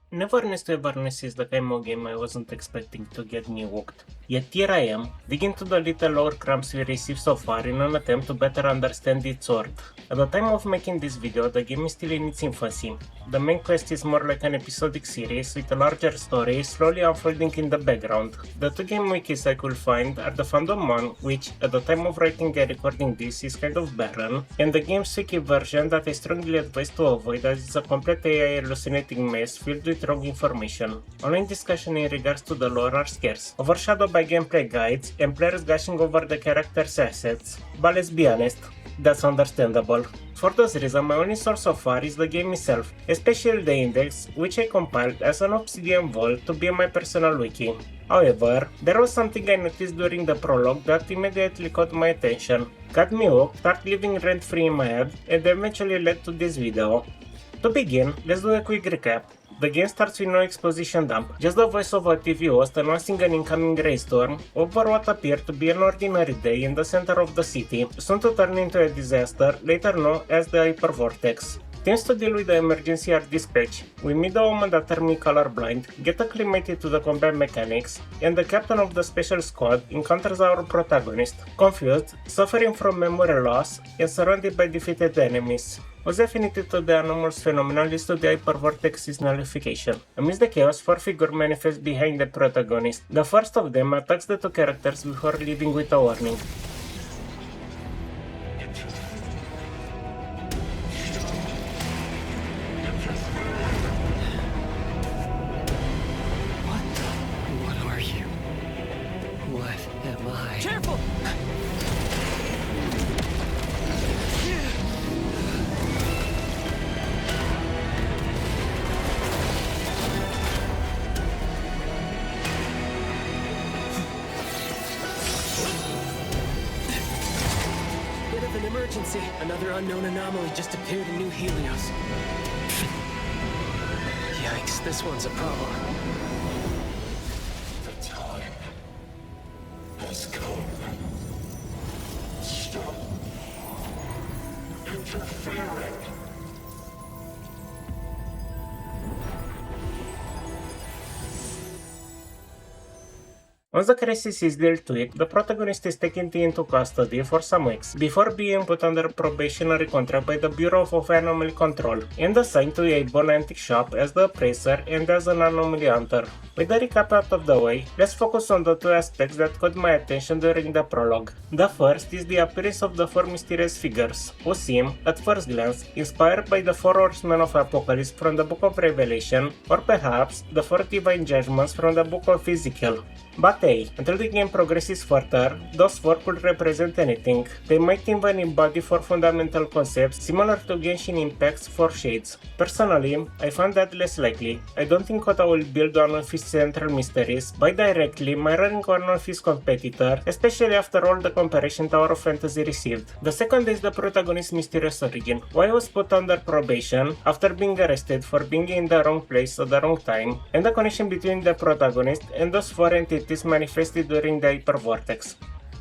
Neverness to Everness is the kind of game I wasn't expecting to get me hooked. Yet here I am, digging into the little lore crumbs we received so far in an attempt to better understand its worth. At the time of making this video, the game is still in its infancy. The main quest is more like an episodic series with a larger story slowly unfolding in the background. The two game wikis I could find are the fandom one, which at the time of writing and recording this is kind of barren, and the game's wiki version that I strongly advise to avoid as it's a complete AI hallucinating mess filled with wrong information. Online discussion in regards to the lore are scarce, overshadowed by gameplay guides and players gushing over the character's assets. But let's be honest, that's understandable. For this reason, my only source so far is the game itself, especially the index, which I compiled as an Obsidian vault to be my personal wiki. However, there was something I noticed during the prologue that immediately caught my attention, got me hooked, started living rent-free in my head, and eventually led to this video. To begin, let's do a quick recap. The game starts with no exposition dump, just the voice of a TV host announcing an incoming rainstorm over what appeared to be an ordinary day in the center of the city, soon to turn into a disaster, later known as the Hypervortex. Teams to deal with the emergency are dispatched. We meet the woman that turned me colorblind, get acclimated to the combat mechanics, and the captain of the special squad encounters our protagonist, confused, suffering from memory loss, and surrounded by defeated enemies. What's definitive to the anomalous phenomenon leads to the Hypervortex's nullification. Amidst the chaos, four figures manifest behind the protagonist. The first of them attacks the two characters before leaving with a warning. What are you? What am I? Careful! Bit of an emergency. Another unknown anomaly just appeared in New Helios. Yikes, this one's a problem. The time has come. Stop interfering. Once the crisis is dealt with, the protagonist is taken into custody for some weeks, before being put under probationary contract by the Bureau of Anomaly Control, and assigned to a Bone Antique shop as the appraiser and as an anomaly hunter. With the recap out of the way, let's focus on the two aspects that caught my attention during the prologue. The first is the appearance of the four mysterious figures, who seem, at first glance, inspired by the four horsemen of Apocalypse from the Book of Revelation, or perhaps the four divine judgments from the Book of Ezekiel. But hey, until the game progresses further, those four could represent anything. They might even embody four fundamental concepts similar to Genshin Impact's four shades. Personally, I find that less likely. I don't think Kota will build one of his central mysteries by directly mirroring one of his competitors, especially after all the comparison Tower of Fantasy received. The second is the protagonist's mysterious origin. Why he was put under probation after being arrested for being in the wrong place at the wrong time, and the connection between the protagonist and those four entities manifested during the Hypervortex.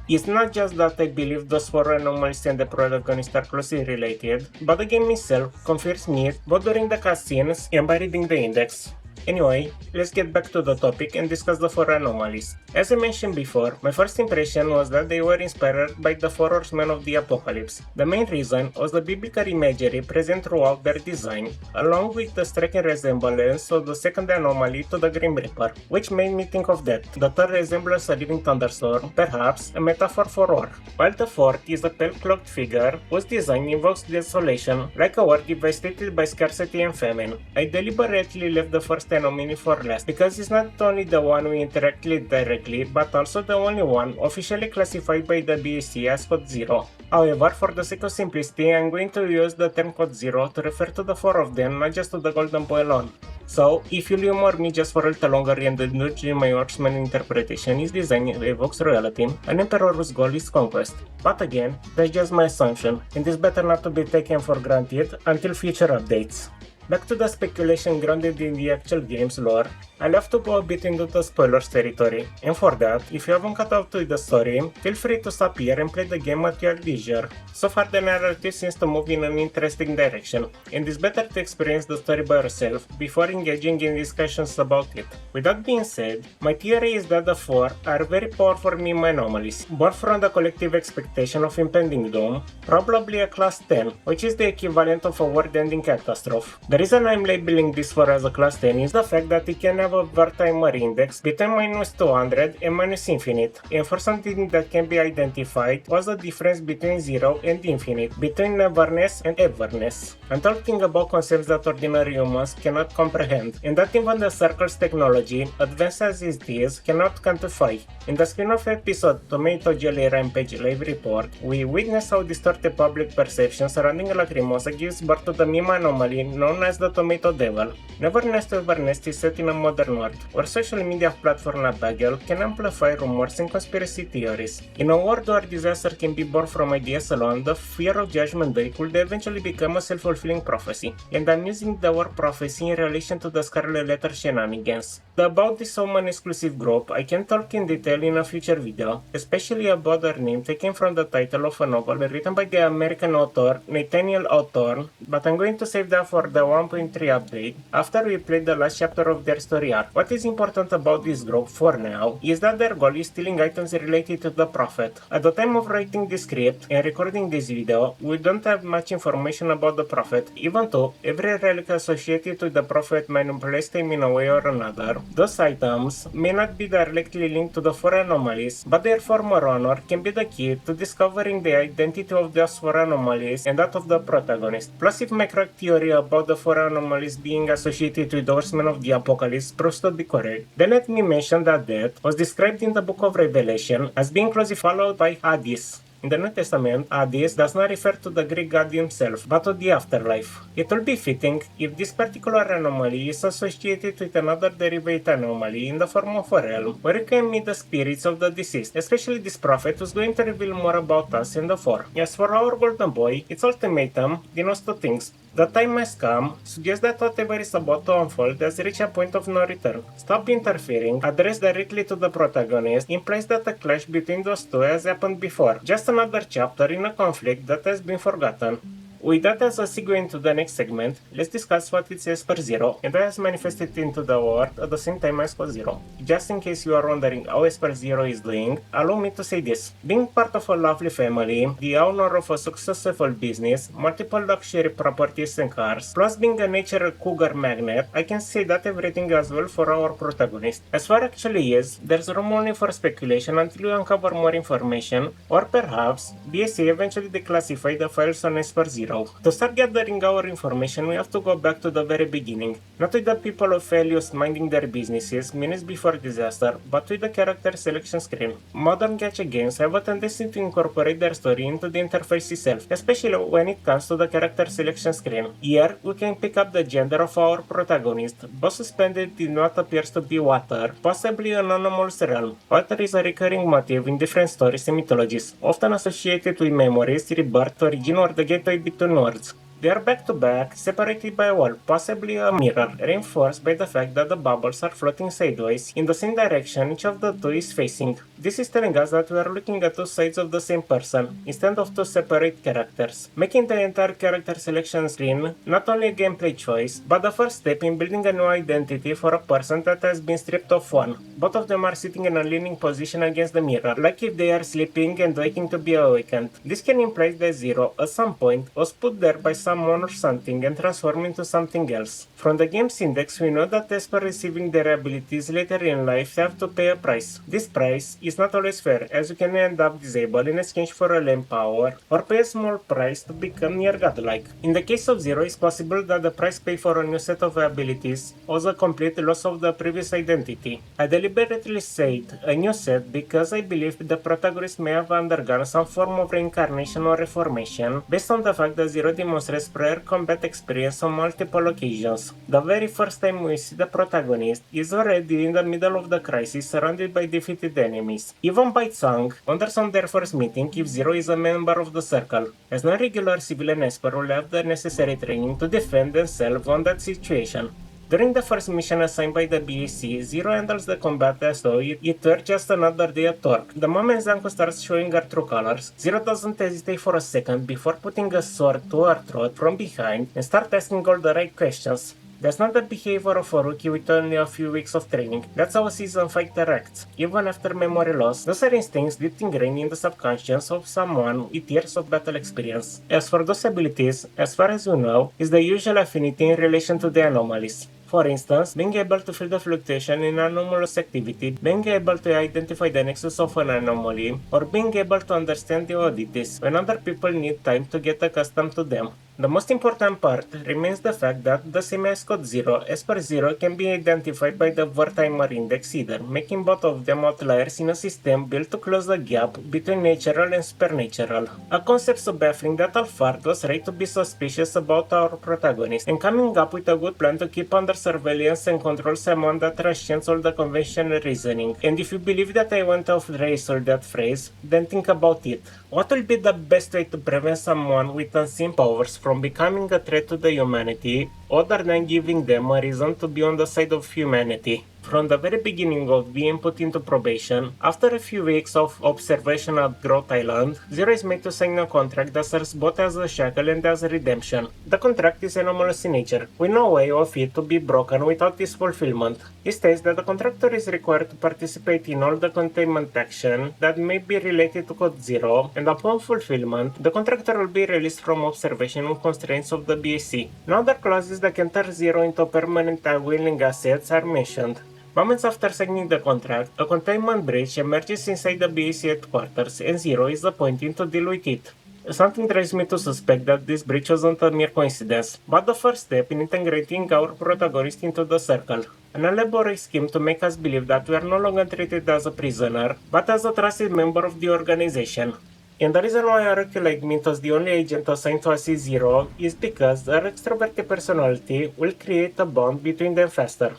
It's not just that I believe those four anomalies and the protagonist are closely related, but the game itself confirms it both during the cutscenes and by reading the index. Anyway, let's get back to the topic and discuss the four anomalies. As I mentioned before, my first impression was that they were inspired by the four horsemen of the Apocalypse. The main reason was the biblical imagery present throughout their design, along with the striking resemblance of the second anomaly to the Grim Reaper, which made me think of that. The third resembles a living thunderstorm, perhaps a metaphor for war, while the fourth is a pale-cloaked figure whose design invokes desolation, like a world devastated by scarcity and famine. I deliberately left the first anomaly for last, because it's not only the one we interact with directly, but also the only one officially classified by the BSC as Code Zero. However, for the sake of simplicity, I'm going to use the term Code Zero to refer to the four of them, not just to the Golden Boy alone. So, if you humor me just for a little longer and indulge in my horseman interpretation, his design evokes royalty, an emperor whose goal is conquest. But again, that's just my assumption, and is better not to be taken for granted until future updates. Back to the speculation grounded in the actual game's lore, I'll have to go a bit into the spoilers territory, and for that, if you haven't caught up to the story, feel free to stop here and play the game at your leisure. So far the narrative seems to move in an interesting direction, and it's better to experience the story by yourself before engaging in discussions about it. With that being said, my theory is that the four are very powerful meme anomalies, born from the collective expectation of impending doom, probably a class 10, which is the equivalent of a world-ending catastrophe. The reason I'm labeling this four as a class 10 is the fact that it can have a Vertimer index between -200 and -infinite, and for something that can be identified, what's the difference between 0 and infinite, between Neverness and Everness. I'm talking about concepts that ordinary humans cannot comprehend, and that even the Circle's technology, advanced as it is, cannot quantify. In the spin-off episode Tomato Jelly Rampage Live Report, we witness how distorted public perception surrounding Lacrimosa gives birth to the meme anomaly known as the Tomato Devil. Neverness to Everness is set in a modern world, where social media platform like Bagel can amplify rumors and conspiracy theories. In a world where disaster can be born from ideas alone, the fear of Judgment Day could eventually become a self-fulfilling prophecy, and I'm using the word prophecy in relation to the Scarlet Letter shenanigans. About this Omen exclusive group, I can talk in detail in a future video, especially about their name taken from the title of a novel written by the American author Nathaniel Hawthorne, but I'm going to save that for the 1.3 update after we play the last chapter of their story arc. What is important about this group for now is that their goal is stealing items related to the Prophet. At the time of writing this script and recording this video, we don't have much information about the Prophet, even though every relic associated with the Prophet manipulates them in a way or another. Those items may not be directly linked to the four anomalies, but their former honor can be the key to discovering the identity of those four anomalies and that of the protagonist. Plus, if my correct theory about the four anomalies being associated with the Horsemen of the Apocalypse proves to be correct, then let me mention that death was described in the Book of Revelation as being closely followed by Hades. In the New Testament, Hades does not refer to the Greek god himself, but to the afterlife. It will be fitting if this particular anomaly is associated with another derivate anomaly in the form of a realm, where you can meet the spirits of the deceased, especially this prophet who's going to reveal more about us in the 4. As for our golden boy, its ultimatum denotes two things. The time has come suggests that whatever is about to unfold has reached a point of no return. Stop interfering, addressed directly to the protagonist, implies that a clash between those two has happened before, just another chapter in a conflict that has been forgotten. With that as a segue into the next segment, let's discuss what is Esper Zero and how it has manifested into the world at the same time as Esper Zero. Just in case you are wondering how Esper Zero is doing, allow me to say this. Being part of a lovely family, the owner of a successful business, multiple luxury properties and cars, plus being a natural cougar magnet, I can say that everything goes well for our protagonist. As far actually is, there's room only for speculation until we uncover more information, or perhaps BSA eventually declassify the files on Esper Zero. To start gathering our information, we have to go back to the very beginning, not with the people of Helios minding their businesses minutes before disaster, but with the character selection screen. Modern gacha games have a tendency to incorporate their story into the interface itself, especially when it comes to the character selection screen. Here, we can pick up the gender of our protagonist, both suspended in what appears to be water, possibly an anomalous realm. Water is a recurring motif in different stories and mythologies, often associated with memories, rebirth, origin, or the gateway between worlds. They are back to back, separated by a wall, possibly a mirror, reinforced by the fact that the bubbles are floating sideways in the same direction each of the two is facing. This is telling us that we are looking at two sides of the same person, instead of two separate characters, making the entire character selection screen not only a gameplay choice, but the first step in building a new identity for a person that has been stripped of one. Both of them are sitting in a leaning position against the mirror, like if they are sleeping and waiting to be awakened. This can imply that Zero, at some point, was put there by someone or something and transformed into something else. From the game's index, we know that Esper receiving their abilities later in life have to pay a price. This price is not always fair, as you can end up disabled in exchange for a lame power, or pay a small price to become near godlike. In the case of Zero, it's possible that the price paid for a new set of abilities was a complete loss of the previous identity. I deliberately said a new set because I believe the protagonist may have undergone some form of reincarnation or reformation, based on the fact that Zero demonstrates experiences prior combat experience on multiple occasions. The very first time we see the protagonist is already in the middle of the crisis, surrounded by defeated enemies. Even by Tsang, wonders on their first meeting if Zero is a member of the Circle, as no regular civilian Esper will have the necessary training to defend themselves on that situation. During the first mission assigned by the BAC, Zero handles the combat as though it were just another day at work. The moment Zanko starts showing her true colors, Zero doesn't hesitate for a second before putting a sword to her throat from behind and start asking all the right questions. That's not the behavior of a rookie with only a few weeks of training. That's how a seasoned fighter acts. Even after memory loss, those are instincts deep ingrained in the subconscious of someone with years of battle experience. As for those abilities, as far as you know, is the usual affinity in relation to the anomalies. For instance, being able to feel the fluctuation in anomalous activity, being able to identify the nexus of an anomaly, or being able to understand the oddities when other people need time to get accustomed to them. The most important part remains the fact that the same as Code Zero, Esper Zero can be identified by the Wertheimer index either, making both of them outliers in a system built to close the gap between natural and supernatural. A concept so baffling that Alphard was right to be suspicious about our protagonist, and coming up with a good plan to keep under surveillance and control someone that transcends all the conventional reasoning. And if you believe that I went off the race or that phrase, then think about it. What will be the best way to prevent someone with unseen powers from becoming a threat to the humanity, other than giving them a reason to be on the side of humanity? From the very beginning of being put into probation, after a few weeks of observation at Growth Island, Zero is made to sign a contract that serves both as a shackle and as a redemption. The contract is anomalous in nature, with no way of it to be broken without its fulfillment. It states that the contractor is required to participate in all the containment action that may be related to Code Zero, and upon fulfillment, the contractor will be released from observation and constraints of the BAC. No other clauses that can turn Zero into a permanent willing assets are mentioned. Moments after signing the contract, a containment breach emerges inside the BAC headquarters and Zero is appointed to deal with it. Something drives me to suspect that this breach wasn't a mere coincidence, but the first step in integrating our protagonist into the Circle. An elaborate scheme to make us believe that we are no longer treated as a prisoner, but as a trusted member of the organization. And the reason why a rookie like Mint was the only agent assigned to assist Zero is because her extroverted personality will create a bond between them faster.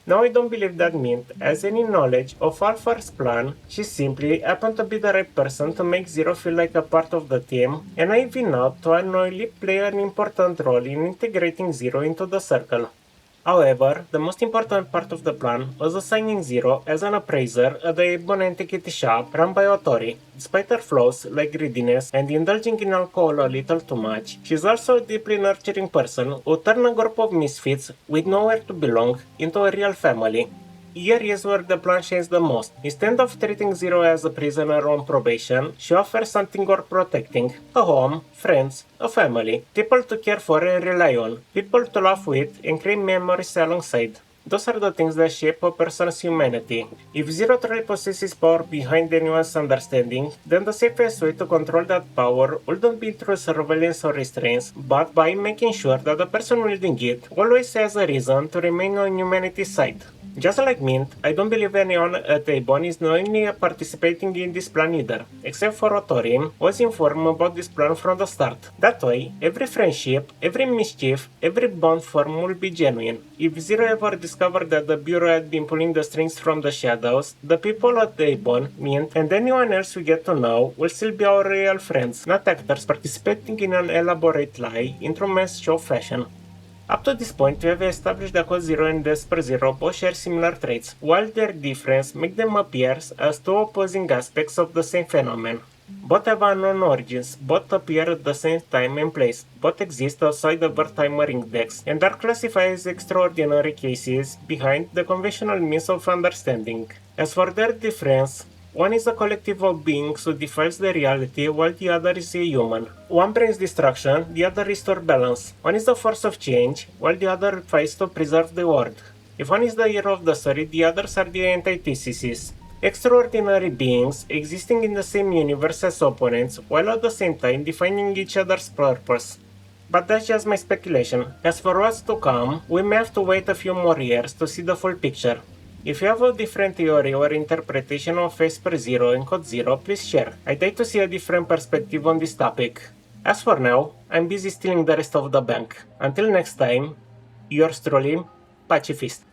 Now I don't believe that Mint has any knowledge of Alphar's plan, she simply happened to be the right person to make Zero feel like a part of the team, and I've been out to unknowingly play an important role in integrating Zero into the Circle. However, the most important part of the plan was assigning Zero as an appraiser at the Ebon Antiquity shop run by Otori. Despite her flaws like greediness and indulging in alcohol a little too much, she's also a deeply nurturing person who turned a group of misfits with nowhere to belong into a real family. Here is where the plan shines the most. Instead of treating Zero as a prisoner on probation, she offers something worth protecting. A home, friends, a family, people to care for and rely on, people to laugh with and create memories alongside. Those are the things that shape a person's humanity. If Zero truly possesses power behind anyone's understanding, then the safest way to control that power wouldn't be through surveillance or restraints, but by making sure that the person wielding it always has a reason to remain on humanity's side. Just like Mint, I don't believe anyone at Ebon is knowingly participating in this plan either, except for Otori, who was informed about this plan from the start. That way, every friendship, every mischief, every bond formed will be genuine. If Zero ever discovered that the Bureau had been pulling the strings from the shadows, the people at Ebon, Mint, and anyone else we get to know will still be our real friends, not actors participating in an elaborate lie in true mass show fashion. Up to this point, we have established that Code Zero and Esper Zero both share similar traits, while their difference makes them appear as two opposing aspects of the same phenomenon. Both have unknown origins, both appear at the same time and place, both exist outside the Wertheimer index, and are classified as extraordinary cases behind the conventional means of understanding. As for their difference, one is a collective of beings who defies the reality, while the other is a human. One brings destruction, the other restores balance. One is the force of change, while the other fights to preserve the world. If one is the hero of the story, the others are the antithesis. Extraordinary beings existing in the same universe as opponents, while at the same time defining each other's purpose. But that's just my speculation. As for what's to come, we may have to wait a few more years to see the full picture. If you have a different theory or interpretation of Esper Zero and Code Zero, please share. I'd like to see a different perspective on this topic. As for now, I'm busy stealing the rest of the bank. Until next time, yours truly, Pacifist.